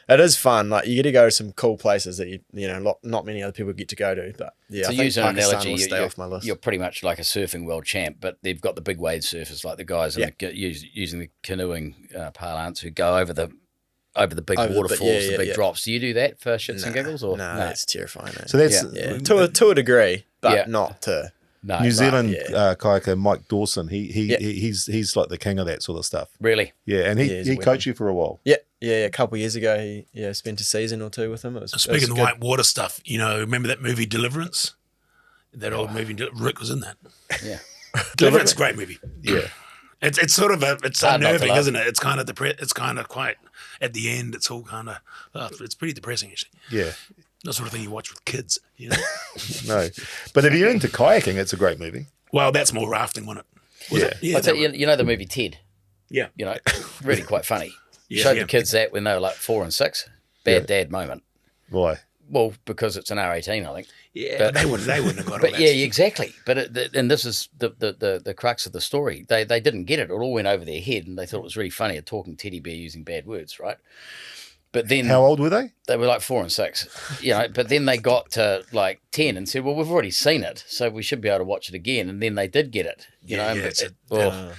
it is fun. Like you get to go to some cool places that not many other people get to go to. But yeah, to I think use an Pakistan analogy, will stay off my list. you're pretty much like a surfing world champ, but they've got the big wave surfers like the guys using the canoeing parlance who go over the big waterfalls, the big drops. Do you do that for shits and giggles? Or no, that's terrifying. So that's to a degree, but not to. No, New Zealand kayaker Mike Dawson. He's like the king of that sort of stuff. Really? Yeah, and he coached you for a while. Yeah. A couple of years ago, he spent a season or two with him. Speaking of white water stuff, remember that movie Deliverance? That old movie, Rick was in that. Yeah, Deliverance, is a great movie. Yeah, it's sort of it's unnerving, isn't it? It's kind of it's kind of quite at the end. It's all kind of it's pretty depressing actually. Yeah. The sort of thing you watch with kids, No, but if you're into kayaking, it's a great movie. Well, that's more rafting, wasn't it? Yeah. You know the movie Ted? Yeah. Really quite funny. Showed the kids that when they were like 4 and 6. Bad dad moment. Why? Well, because it's an R18, I think. Yeah, but they wouldn't have got all but that. Yeah, exactly. But and this is the crux of the story. They didn't get it. It all went over their head, and they thought it was really funny, a talking teddy bear using bad words, right? But then, how old were they? They were like 4 and 6, But then they got to like 10 and said, "Well, we've already seen it, so we should be able to watch it again." And then they did get it, No.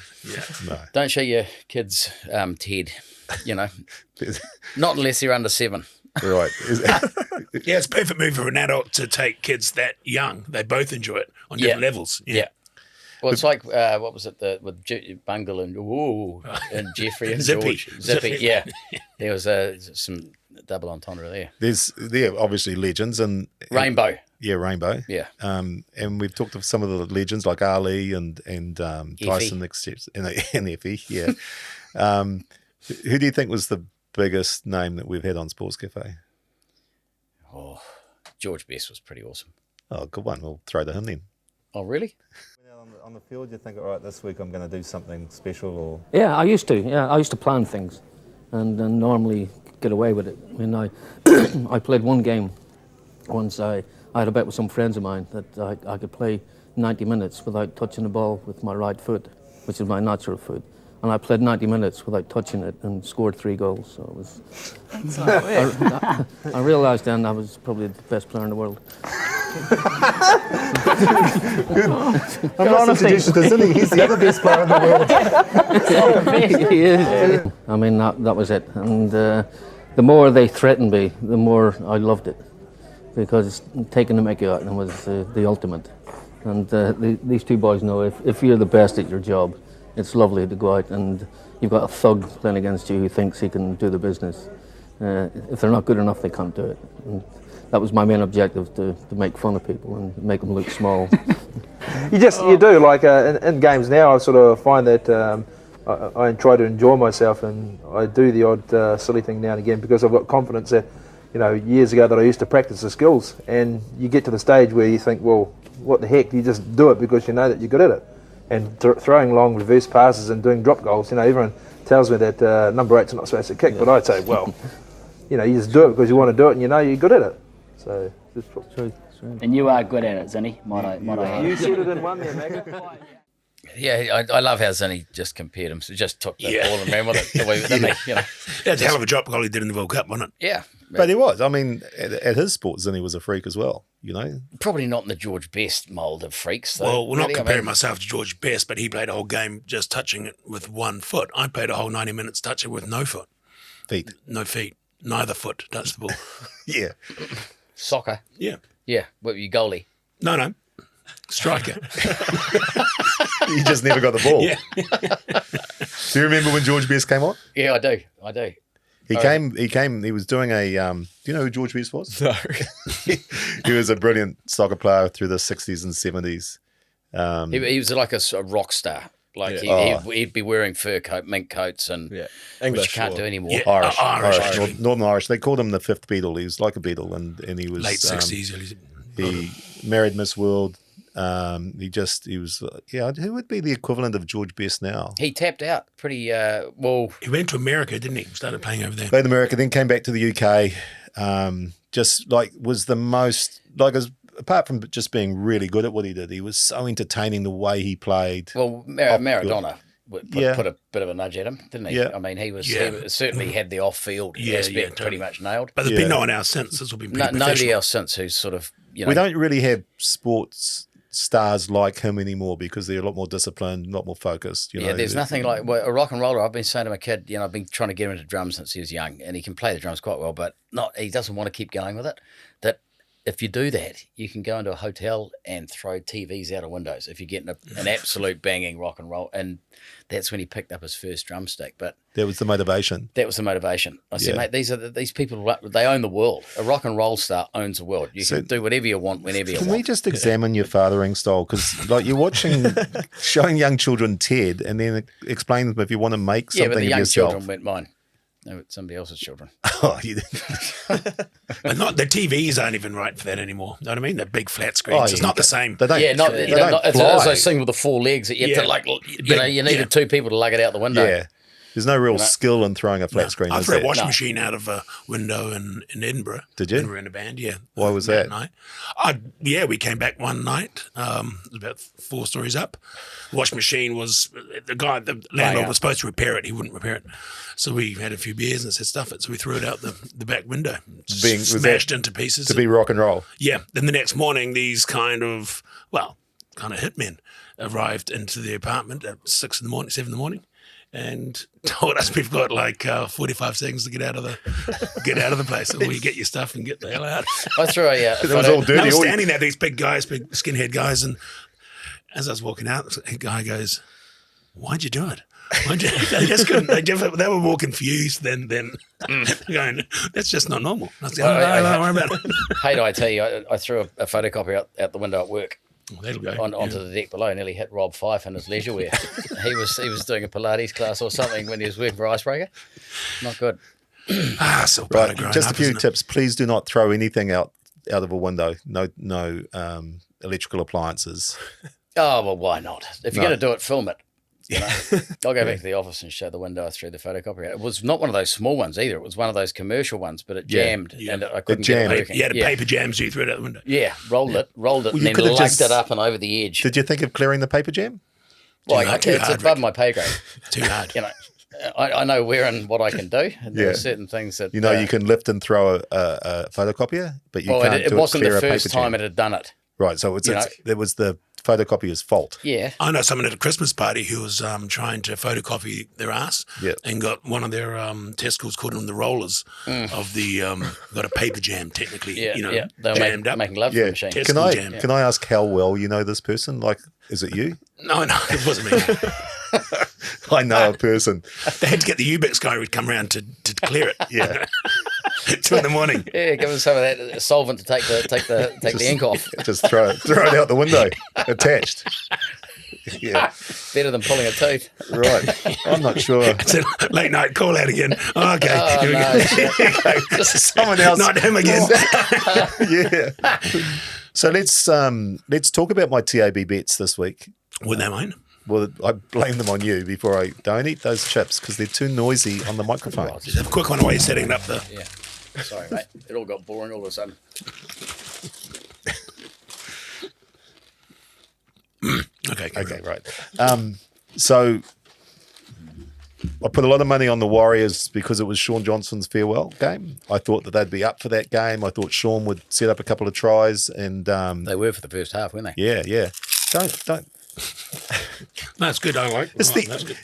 Don't show your kids Ted, not unless they're under 7. Right. Yeah, it's a perfect movie for an adult to take kids that young. They both enjoy it on different levels. Yeah. Well, it's like what was it? With Bungle and Jeffrey and Zippy. George. Zippy. Yeah. There was some double entendre there. There's obviously legends and Rainbow. Yeah, Rainbow. Yeah. And we've talked of some of the legends like Ali and Tyson and Effie. Yeah. Who do you think was the biggest name that we've had on Sports Cafe? Oh, George Best was pretty awesome. Oh, good one. We'll throw to him then. Oh, really? On the field, you think, all right, this week I'm going to do something special, or? Yeah, I used to. Yeah, I used to plan things, and normally get away with it. I mean, I played one game once. I had a bet with some friends of mine that I could play 90 minutes without touching the ball with my right foot, which is my natural foot. And I played 90 minutes without touching it and scored 3 goals. So it was. I realised then I was probably the best player in the world. I'm not introduced to Zilly. He's the other best player in the world. He is. I mean, that was it. And the more they threatened me, the more I loved it, because taking the mickey out was the ultimate. And these two boys know if you're the best at your job, it's lovely to go out and you've got a thug playing against you who thinks he can do the business. If they're not good enough, they can't do it. And that was my main objective, to make fun of people and make them look small. You do, like in games now, I sort of find that I try to enjoy myself, and I do the odd silly thing now and again because I've got confidence that, years ago that I used to practice the skills, and you get to the stage where you think, well, what the heck, you just do it because you know that you're good at it. And throwing long reverse passes and doing drop goals, everyone tells me that number 8's not supposed to kick, but I'd say, well, you just do it because you want to do it and you know you're good at it. So, true. And you are good at it, Zinny. Might I add. You should have done one there, Maggie. Yeah, I love how Zinny just compared him. So just took the ball and ran with it the way didn't he? That's a hell of a drop goal he did in the World Cup, wasn't it? Yeah. But he was. I mean, at his sport, Zinny was a freak as well, Probably not in the George Best mould of freaks, though. Well, we're not comparing myself to George Best, but he played a whole game just touching it with one foot. I played a whole 90 minutes touching it with no foot. Feet. No feet. Neither foot touched the ball. Yeah. Soccer. Yeah. Yeah. What were you, goalie? No. Striker. You just never got the ball. Yeah. Do you remember when George Best came on? Yeah, I do. He came, he was doing a, do you know who George Best was? No. He was a brilliant soccer player through the 60s and 70s. He was like a rock star. Like he'd be wearing fur coat, mink coats, and English, which you can't do anymore. Yeah, Irish. Northern Irish. They called him the fifth Beatle. He was like a Beatle, and he was late 60s. He married Miss World. He was who would be the equivalent of George Best now? He tapped out pretty well. He went to America, didn't he? Started playing over there. Played in America, then came back to the UK. Just like was the most like apart from just being really good at what he did, he was so entertaining the way he played. Well, Maradona put Yeah. a bit of a nudge at him, didn't he? Yeah. I mean, he Yeah. certainly had the off-field aspect pretty much nailed. But there's been no one else since. This will be pretty nobody else since who's sort of, you know. We don't really have sports stars like him anymore because they're a lot more disciplined, a lot more focused. You know? There's nothing like a rock and roller. I've been saying to my kid, I've been trying to get him into drums since he was young, and he can play the drums quite well, but he doesn't want to keep going with it. That if you do that, you can go into a hotel and throw TVs out of windows if you're getting an absolute banging rock and roll. And that's when he picked up his first drumstick. But that was the motivation. That was the motivation. I said, mate, these people, they own the world. A rock and roll star owns the world. You can do whatever you want, whenever you want. Can we just examine your fathering style? Because like you're showing young children TED and then explain them if you want to make something but the young yourself. children weren't mine. No, it's somebody else's children. Oh, you But not the TVs aren't even right for that anymore. You know what I mean? The big flat screens. It's not the same. They don't. It's those things with the four legs that you have to you needed two people to lug it out the window. Yeah. There's no real skill in throwing a flat screen. I is threw a there? washing machine out of a window in Edinburgh. Did you? When we were in a band, yeah. Why was that? Night. We came back one night. It was about 4 stories up. The washing machine was, the landlord was supposed to repair it. He wouldn't repair it. So we had a few beers and said, stuff it. So we threw it out the back window. Smashed into pieces. To be rock and roll. Yeah. Then the next morning, these kind of hitmen arrived into the apartment at 7 in the morning. And told us we've got like 45 seconds to get out of the place. So we get your stuff and get the hell out. I threw it was all dirty. I was standing there, these big guys, big skinhead guys, and as I was walking out, a guy goes, "Why'd you do it?" They just couldn't. They were more confused than going. That's just not normal. I was going, don't worry about it. Hey, I tell you, I threw a photocopy out the window at work. That'll go. Onto the deck below, nearly hit Rob Fife in his leisure wear. he was doing a Pilates class or something when he was working for Icebreaker. Not good. So right. Just a few tips. Please do not throw anything out of a window. No electrical appliances. Oh well, why not? If you're going to do it, film it. I'll go back to the office and show the window through the photocopier. It was not one of those small ones either. It was one of those commercial ones, but it jammed and I couldn't get it working. You had a paper jam, so you threw it out the window. Yeah, rolled it, and then lugged it up and over the edge. Did you think of clearing the paper jam? Well, it's above my pay grade. Too hard. I know where and what I can do. And there are certain things that you can lift and throw a photocopier, but you can't. It wasn't the first time it had done it. Right, so it was the photocopier's fault. Yeah. I know someone at a Christmas party who was trying to photocopy their ass and got one of their testicles caught on the rollers of the got a paper jam technically. They were jammed up. making love to the machine. Can I ask how well you know this person? Like, is it you? No, it wasn't me. I know a person. They had to get the Ubix guy who'd come around to clear it. Yeah. 2 a.m. Yeah, give us some of that solvent to take the ink off. Just throw it out the window, attached. Yeah. Better than pulling a tooth. Right. I'm not sure. It's a late night call out again. Oh, okay. Here we go. Someone else. Not him again. Yeah. So let's talk about my TAB bets this week. Would they mind? Well, I blame them on you before I don't eat those chips because they're too noisy on the microphone. Just have a quick one while you're setting it up there. Yeah. Sorry, mate. It all got boring all of a sudden. Okay, right. So I put a lot of money on the Warriors because it was Sean Johnson's farewell game. I thought that they'd be up for that game. I thought Sean would set up a couple of tries, and they were for the first half, weren't they? Yeah. Don't. That's good. I like. It's that's good.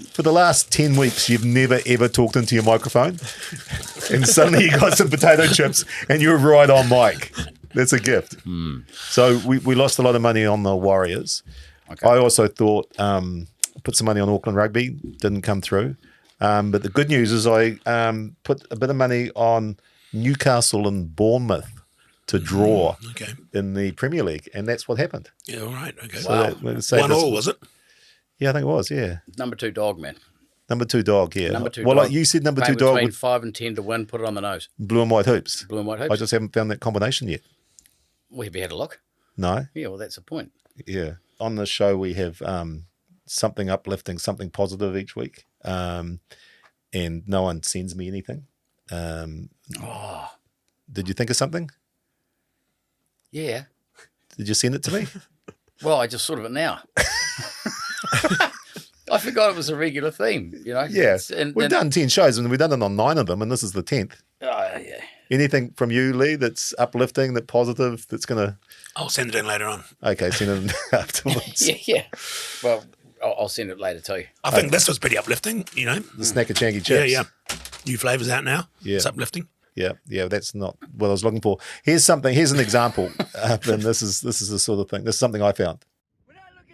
For the last 10 weeks, you've never ever talked into your microphone, and suddenly you got some potato chips, and you're right on mic. That's a gift. So we lost a lot of money on the Warriors. Okay. I also thought put some money on Auckland Rugby, didn't come through. But the good news is I put a bit of money on Newcastle and Bournemouth to draw in the Premier League, and that's what happened. Yeah, all right. Okay. So wow. 1-1, was it? Yeah, I think it was, yeah. Number 2 dog, man. Number 2 dog, yeah. Number 2 dog. Like you said, number 2 dog. Between 5 and 10 to win, put it on the nose. Blue and white hoops. Blue and white hoops. I just haven't found that combination yet. Well, have you had a look? No. Yeah, well, that's the point. Yeah. On the show, we have something uplifting, something positive each week, and no one sends me anything. Did you think of something? Yeah. Did you send it to me? Well, I just thought of it now. I forgot it was a regular theme, you know. Yeah. We've done 10 shows and we've done it on 9 of them, and this is the 10th. Oh, yeah. Anything from you, Leigh, that's uplifting, that positive, that's going to... I'll send it in later on. Okay, send it in afterwards. Yeah. Well, I'll send it later too. I think this was pretty uplifting, you know. The Snackachangy chips. Yeah. New flavours out now. Yeah. It's uplifting. Yeah, that's not what I was looking for. Here's an example, and this is the sort of thing. This is something I found.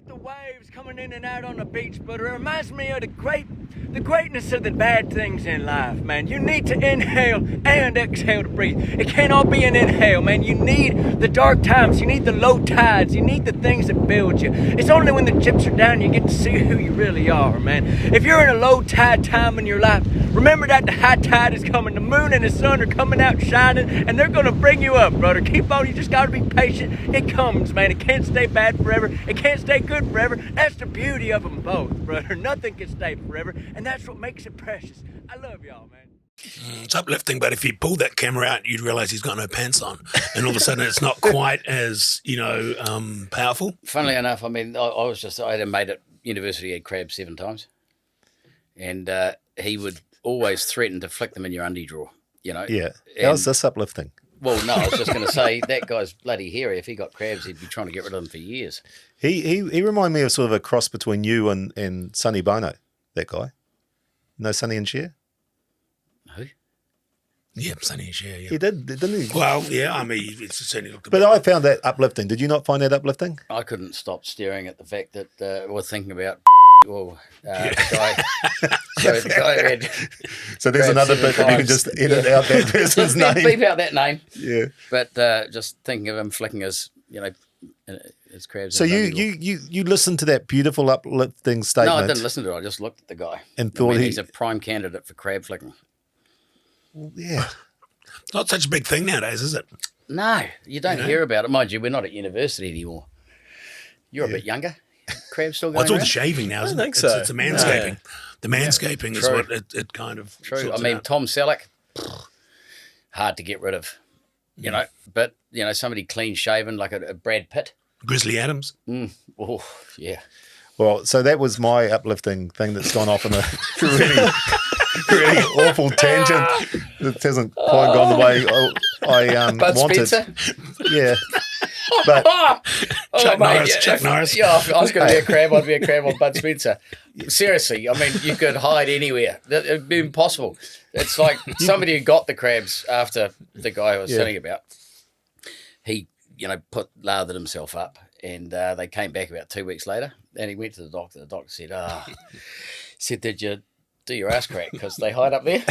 The waves coming in and out on the beach, but it reminds me of the greatness of the bad things in life, man. You need to inhale and exhale to breathe. It can't all be an inhale, man. You need the dark times, you need the low tides, you need the things that build you. It's only when the chips are down you get to see who you really are, man. If you're in a low tide time in your life, remember that the high tide is coming. The moon and the sun are coming out shining, and they're gonna bring you up, brother. Keep on, you just gotta be patient. It comes, man. It can't stay bad forever. It can't stay good forever. That's the beauty of them both, brother. Nothing can stay forever, and that's what makes it precious. I love y'all, man. It's uplifting, but if you pull that camera out, you'd realise he's got no pants on, and all of a sudden it's not quite as, powerful. Funnily enough, I mean, I had a mate at university who had crabs 7 times, and he would always threaten to flick them in your undie drawer, you know. Yeah. How's this uplifting? Well, no, I was just going to say that guy's bloody hairy. If he got crabs, he'd be trying to get rid of them for years. He reminded me of sort of a cross between you and Sonny Bono, that guy. No Sonny and Cher? Who? Yeah, Sonny and Cher, yeah. He did, didn't he? Well, yeah, I mean, it certainly looked a But bit... I found that uplifting. Did you not find that uplifting? I couldn't stop staring at the fact that we're thinking about the guy. So the guy who had So there's another bit that you can just edit out that person's name. Beep out that name. Yeah. But just thinking of him flicking his crabs. So you listened to that beautiful uplifting statement. No, I didn't listen to it. I just looked at the guy and thought he's a prime candidate for crab flicking. Yeah. It's not such a big thing nowadays, is it? No, you don't hear about it. Mind you, we're not at university anymore. You're a bit younger. Crab's still going Well, it's all the around? shaving now, isn't I it? think so. It's the manscaping. No. The manscaping is True. what it kind of True. I sorts it mean, out. Tom Selleck, hard to get rid of, you know. But, somebody clean shaven like a Brad Pitt. Grizzly Adams. Oh, yeah. Well, so that was my uplifting thing that's gone off in a really awful tangent. It hasn't quite gone the way I Bud wanted. Spencer? Yeah. But Chuck mate, Norris. Chuck Norris. Yeah, if I was going to be a crab, I'd be a crab on Bud Spencer. Seriously, I mean, you could hide anywhere. It'd be impossible. It's like somebody who got the crabs after the guy I was telling you about. He, lathered himself up, and they came back about 2 weeks later, and he went to the doctor. The doctor said, did you do your ass crack? Because they hide up there.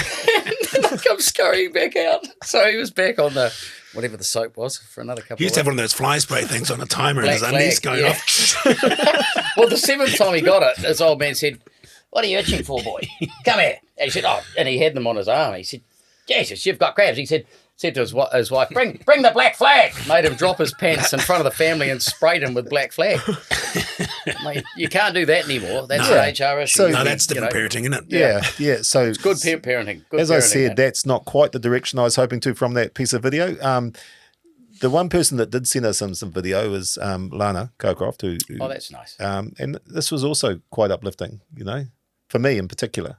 And they come scurrying back out. So he was back on the, whatever the soap was, for another couple He used of to have weeks. one of those fly spray things on a timer Black and his undies flag, going yeah. off. Well, the 7th time he got it, his old man said, "What are you itching for, boy? Come here." And he said, and he had them on his arm. He said, "Jesus, you've got crabs." He said to his wife, bring the black flag. Made him drop his pants in front of the family and sprayed him with black flag. Mate, you can't do that anymore. That's an HR issue. No, that's different parenting, isn't it? Yeah. So it's good parenting. Good as I parenting, said, mate. that's not quite the direction I was hoping to from that piece of video. The one person that did send us some video was Lana Cowcroft, who Oh, that's nice. and this was also quite uplifting, for me in particular.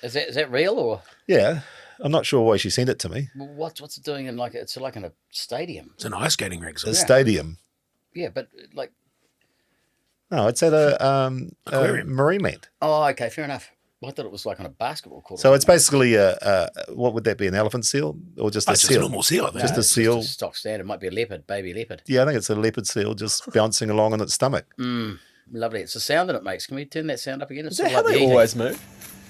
Is that real or Yeah, I'm not sure why she sent it to me. what's it doing in it's like in a stadium? It's an ice skating rink. A stadium. Yeah, but like No, it's at a Aquarium. marine land. oh, okay, fair enough. I thought it was like on a basketball court. So it's basically what would that be? An elephant seal or just a It's just seal? a normal seal, I think. Just a it's seal. just a stock standard. It might be a leopard, baby leopard. Yeah, I think it's a leopard seal just bouncing along on its stomach. Lovely. It's the sound that it makes. Can we turn that sound up again? It's Is that sort how of like they the always move?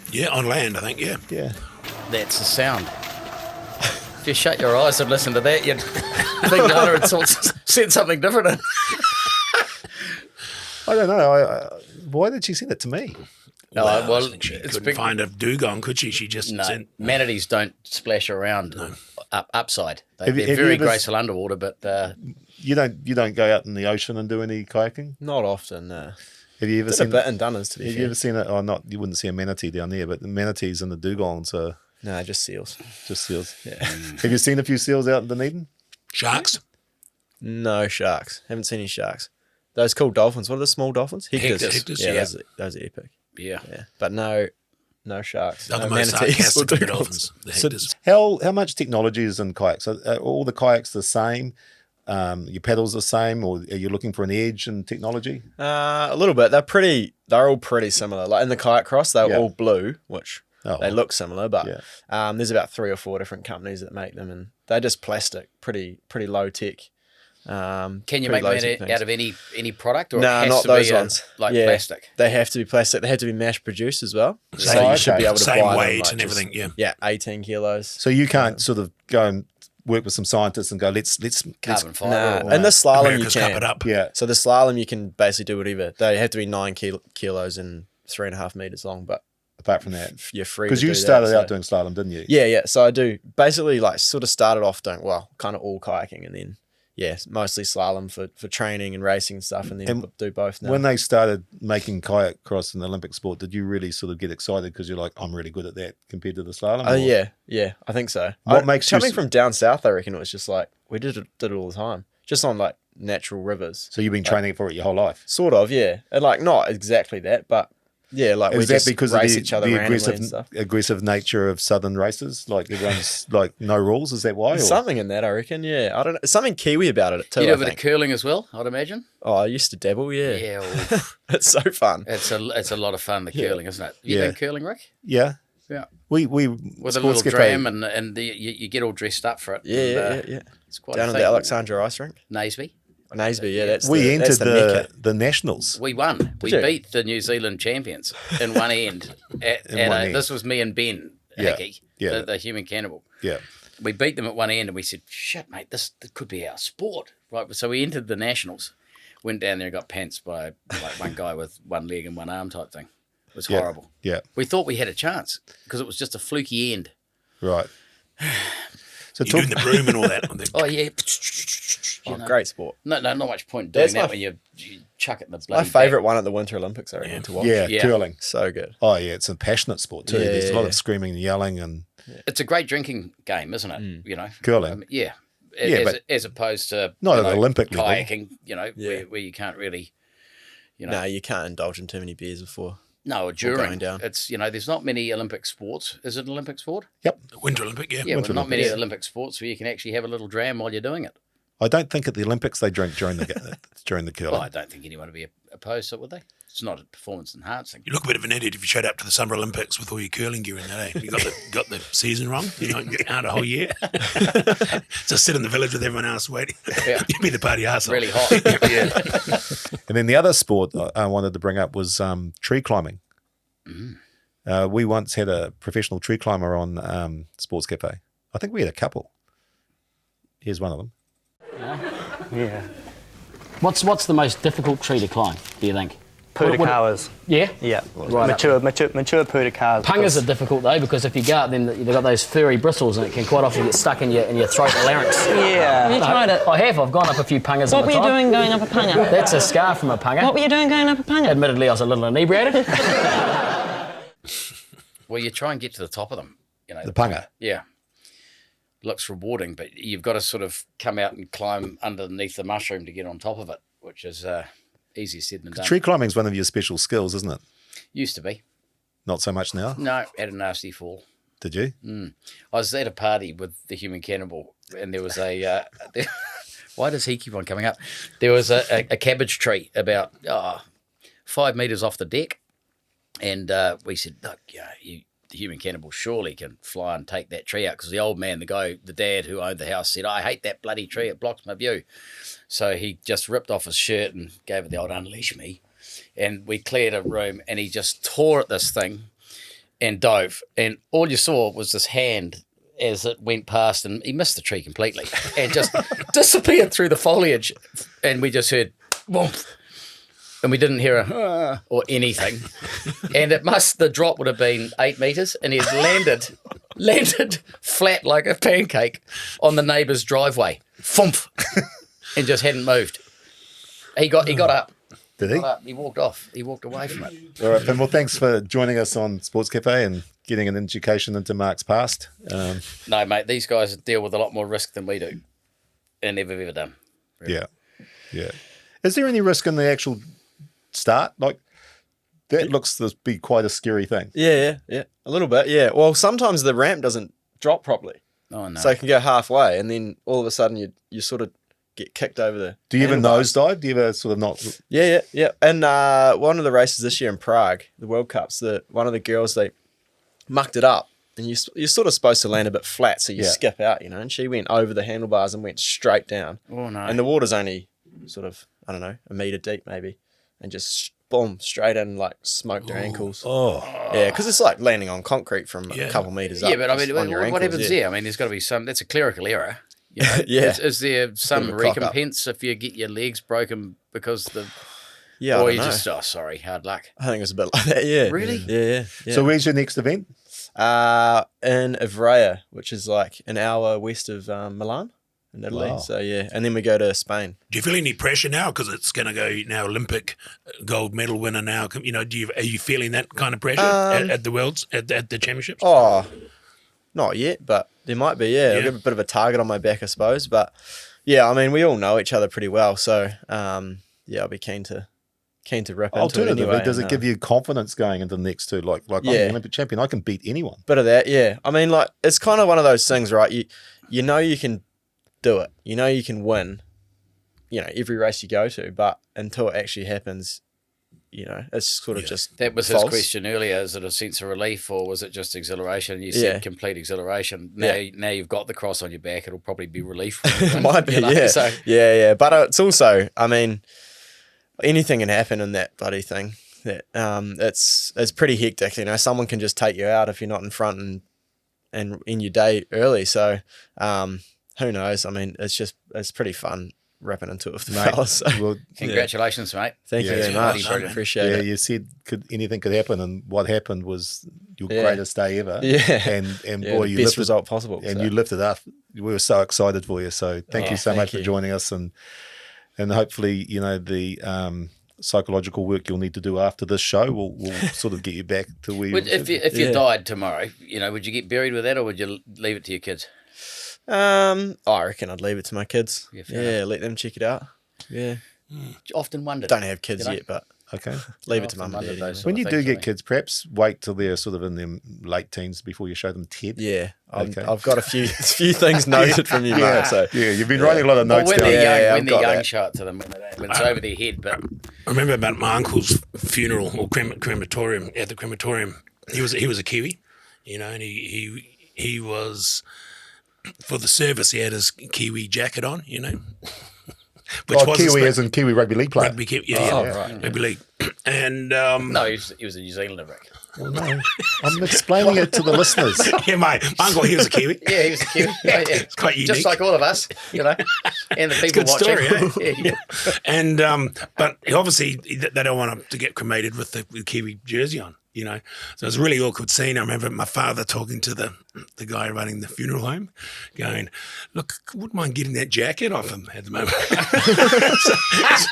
Yeah, on land, I think, yeah. Yeah. That's the sound. If you shut your eyes and listen to that, you'd think Lana had said something different. I don't know. Why did she send it to me? No, I well, think she it's couldn't big. find a dugong, could she? She just No, sent... manatees don't splash around upside. They're Have you very ever- graceful underwater, but You don't go out in the ocean and do any kayaking? Not often, no. Have you ever Did seen a bit in Dunners, to be Have fair. you ever seen it? Oh, not you wouldn't see a manatee down there, but the manatees and the dugongs are No, just seals. just seals. Yeah. Have you seen a few seals out in Dunedin? Sharks? No sharks. Haven't seen any sharks. Those cool dolphins. What are the small dolphins? Hectors, Yeah, yeah. those are epic. Yeah. But no sharks. They're no the most manatees or sarcastic of the dugongs. dolphins. The So hectors. how much technology is in kayaks? Are all the kayaks the same? Your pedals the same, or are you looking for an edge in technology? A little bit. They're all pretty similar. Like in the kayak cross, they're Yeah. all blue, which Oh. they look similar, but Yeah. there's about 3 or 4 different companies that make them, and they're just plastic, pretty low tech. Can you pretty make low them tech out of any product, or No, it has not to those be ones. like Yeah. plastic? They have to be plastic. They have to be mass produced as well. So Oh, you should okay. be able to Same buy them, weight like, and just- everything, yeah. Yeah, 18 kilos. So you can't sort of go and work with some scientists and go, let's Carbon fibre. Nah, or- in the slalom America's you Cup can. it up. Yeah. So the slalom you can basically do whatever. They have to be 9 kilos and 3.5 meters long, but apart from that, you're free. because to you do started that, out doing slalom, didn't you? Yeah. So I do basically like sort of started off doing kind of all kayaking, and then mostly slalom for training and racing and stuff, and then And do both now. When they started making kayak cross an Olympic sport, did you really sort of get excited because you're like, I'm really good at that compared to the slalom? Oh or- yeah, I think so. What makes you coming from down south? I reckon it was just like we did it all the time, just on like natural rivers. So you've been training for it your whole life? Sort of, yeah. And like not exactly that, but yeah, like we Is that just because of race the, each other the randomly and stuff. aggressive nature of southern races? Like everyone's like no rules. Is that why? There's or- something in that, I reckon. Yeah, I don't know. Something Kiwi about it too. You do I a bit of think. curling as well, I'd imagine. Oh, I used to dabble. Yeah, Yeah, well, it's so fun. it's a lot of fun. The Yeah. curling, isn't it? You Yeah. done curling, Rick? Yeah. Yeah. We With a little Sportscafe- dram and you get all dressed up for it. Yeah, and, yeah. It's quite Down a in the thing. Alexandra Ice Rink, Naseby. Naseby. Yeah, that's we entered that's Mecca. the nationals. We won. We you? beat the New Zealand champions in one end. In one end. This was me and Ben Yeah, Hickey, yeah. the human cannibal. Yeah. We beat them at one end, and we said, "Shit, mate, this could be our sport." Right. So we entered the nationals. Went down there and got pantsed by like one guy with one leg and one arm type thing. It was Yeah. horrible. Yeah. We thought we had a chance because it was just a fluky end. Right. So You're doing the broom and all that. Oh yeah. Great sport. No, not much point doing That's that my- when you chuck it in the My bloody favourite one at the Winter Olympics, I reckon, to watch. yeah, Yeah. curling. So good. Oh yeah, it's a passionate sport too. Yeah, There's a lot yeah. of screaming and yelling and It's a great drinking game, isn't it? You know, curling. yeah. Yeah, as, but as opposed to not you at know, Olympic level. kayaking, you know, Yeah. where you can't really, you know, No, you can't indulge in too many beers before. no, going during. down. It's there's not many Olympic sports. Is it an Olympic sport? Winter Olympic, yeah. Yeah, Winter but not many Olympics. Olympic sports where you can actually have a little dram while you're doing it. I don't think at the Olympics they drink during the during the curling. Well, I don't think anyone would be opposed to it, would they? It's not a performance enhancing. You look a bit of an idiot if you showed up to the Summer Olympics with all your curling gear in that, eh? You got the season wrong. You know, you're out a whole year. Just sit in the village with everyone else waiting. Yeah. You'd be the party arsehole. Really hot. Yeah. And then the other sport I wanted to bring up was tree climbing. We once had a professional tree climber on Sports Cafe. I think we had a couple. Here's one of them. Yeah. What's the most difficult tree to climb, do you think? Putakawas. Yeah? Yeah. Right. Mature putakawas. Pungas are difficult though because if you go out, then they've got those furry bristles and it can quite often get stuck in your throat and larynx. Yeah. Have you tried it? I have. I've gone up a few pungas. What in were my you time. doing going up a punga? That's a scar from a punga. What were you doing going up a punga? Admittedly, I was a little inebriated. Well, you try and get to the top of them. You know, The punga. Yeah. Looks rewarding, but you've got to sort of come out and climb underneath the mushroom to get on top of it, which is easier said than done. Tree climbing is one of your special skills, isn't it? Used to be. Not so much now. No, had a nasty fall. Did you? I was at a party with the human cannibal, and there was a. Why does he keep on coming up? There was a cabbage tree about 5 meters off the deck, and we said, "Look, the human cannibal surely can fly and take that tree out," because the old man, the dad who owned the house, said, "I hate that bloody tree; it blocks my view." So he just ripped off his shirt and gave it the old "unleash me," and we cleared a room, and he just tore at this thing and dove, and all you saw was this hand as it went past, and he missed the tree completely and just disappeared through the foliage, and we just heard whoomp, and we didn't hear a or anything, and the drop would have been 8 meters, and he had landed flat like a pancake on the neighbour's driveway, thump, and just hadn't moved. He got up, Did he? He walked off. He walked away from it. All right, Finn. Well, thanks for joining us on Sports Cafe and getting an education into Mark's past. No, mate, these guys deal with a lot more risk than we do, and never ever done. Really. Yeah. Is there any risk in the actual start? Like, that looks to be quite a scary thing. Yeah, a little bit. Yeah. Well, sometimes the ramp doesn't drop properly. Oh no! So it can go halfway, and then all of a sudden you sort of get kicked over the. Do you ever nosedive? Do you ever sort of not? Yeah. And one of the races this year in Prague, the World Cups, one of the girls, they mucked it up, and you're sort of supposed to land a bit flat, so you skip out, and she went over the handlebars and went straight down. Oh no! And the water's only sort of, I don't know, a metre deep maybe, and just boom, straight in, like smoked her ankles. Oh. Yeah, because it's like landing on concrete from a couple metres up. Yeah, but I mean, on your what ankles, happens there? I mean, there's got to be that's a clerical error. You know? Yeah. Is there some Bit of a cock-up. recompense if you get your legs broken because the... Yeah, or I you don't just, know. sorry, hard luck. I think it was a bit like that, yeah. Really? Yeah. So where's your next event? In Ivrea, which is like an hour west of Milan in Italy. Wow. So yeah, and then we go to Spain. Do you feel any pressure now because it's going to go now Olympic gold medal winner now? You know, are you feeling that kind of pressure at the worlds at the championships? Oh, not yet, but there might be. Yeah, Yeah. I've got a bit of a target on my back, I suppose. But yeah, I mean, we all know each other pretty well, so yeah, I'll be keen to rip into it Alternatively, anyway. does it and, give you confidence going into the next two? Like I'm Yeah. an Olympic champion, I can beat anyone. Bit of that, yeah. I mean, like, it's kind of one of those things, right? You know you can do it. You know you can win, every race you go to, but until it actually happens, it's sort of just That was false. his question earlier. Is it a sense of relief or was it just exhilaration? You said Yeah. complete exhilaration. Yeah. Now you've got the cross on your back. It'll probably be relief. It might be, You know, yeah. so- Yeah. But it's also, I mean, anything can happen in that bloody thing. That it's pretty hectic. Someone can just take you out if you're not in front and in your day early. So who knows? I mean, it's pretty fun ripping into it with the fellas. So, Well, Congratulations, mate. Thank you very much. Appreciate it. You said anything could happen, and what happened was your Yeah. greatest day ever. Yeah. and Yeah, boy, the you best lifted, result possible, and so. you lifted up. We were so excited for you. So thank you so thank much for you. joining us, and hopefully the psychological work you'll need to do after this show will sort of get you back to where. If you died tomorrow, would you get buried with that or would you leave it to your kids? I reckon I'd leave it to my kids. Yeah, fair enough. Let them check it out. Yeah. Often wondered. Don't have kids yet, but okay, leave it to Often mum and wondered dad. those when sort you of do things, get kids, perhaps wait till they're sort of in their late teens before you show them TED. Yeah, Okay. I've got a few things noted from you, mate. So Yeah, you've been writing a lot of Well, notes when down. they're young, I've when they're got young, that. show it to them when it's over their head. But I remember about my uncle's funeral or crematorium. At the crematorium, he was a Kiwi, and he was for the service. He had his Kiwi jacket on, which was Kiwi as in Kiwi rugby league player. rugby Kiwi, right. rugby league, and no, he was a New Zealander, Rick. Well, no, I'm explaining it to the listeners. yeah, my uncle, he was a Kiwi. Yeah, he was a Kiwi. Yeah. It's quite unique. Just like all of us, and the people Good watching. story, eh? Yeah. And but obviously they don't want him to get cremated with the Kiwi jersey on, So it was a really awkward scene. I remember my father talking to the guy running the funeral home, going, "Look, wouldn't mind getting that jacket off him at the moment." So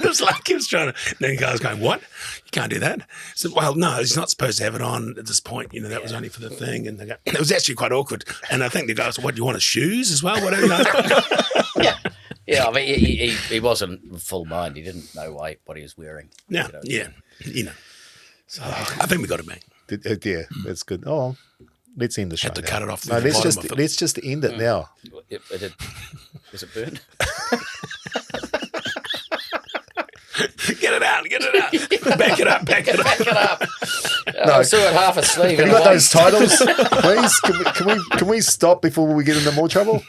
it was like he was trying to. And then the guy was going, "What? You can't do that." I said, "Well, no, he's not supposed to have it on at this point. That was only for the thing." And it was actually quite awkward. And I think the guy was, "What, do you want his shoes as well? Whatever." Yeah, I mean, he wasn't full mind. He didn't know what he was wearing. Yeah, So I think we got it, mate. Yeah, that's good. Oh, let's end the show. Had to now. cut it off No, the let's bottom just of it. let's just end it now. It did. Was it burned? Get it out. Back it up. Back it up. I saw it half asleep. Have you got those titles, please? Can we stop before we get into more trouble?